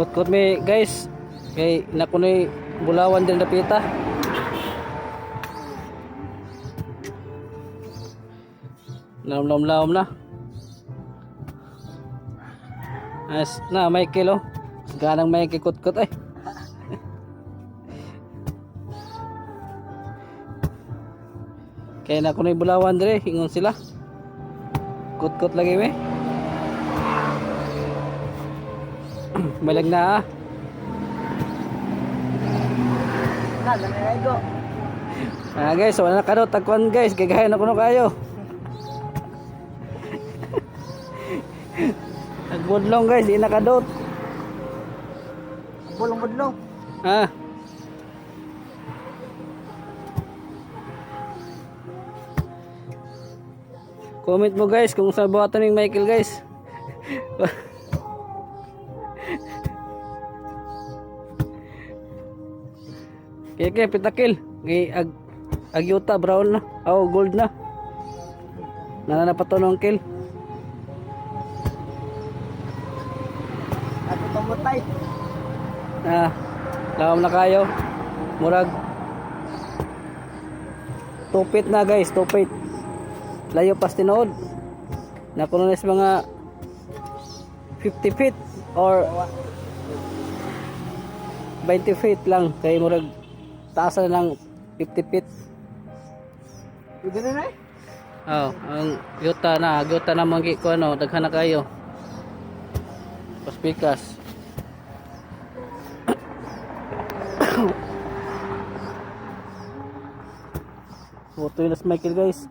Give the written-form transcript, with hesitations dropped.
Kot-kot mi guys. Kay nakunoy bulawan din dapita. Laom na. As na Michael oh. Ganang may kikot-kot ay. Kaya nakunoy bulawan dire, ingon sila. Kot-kot lagi mi. Malag na ah. Guys, wala na kadot tagkuan guys, gagayan ako no kayo. Nagbudlong guys, di nakadot. Bulong-budlong. Ha. Comment mo guys kung sa buhatan ng Michael guys. Kaya pitakil. Agyuta brown na. Oh, gold na. Nananapato ng kill. Ako pamutay. Lawam na kayo. Murag tupit na guys, tupit. Layo pas tinood. Nakunones mga 50 feet or 20 feet lang. Kaya murag taas na ng 50 feet. Pwede na eh. Oh, ang yuta na manggi ko ano, daghan na kayo. Paspikas. Photo yun as Michael guys.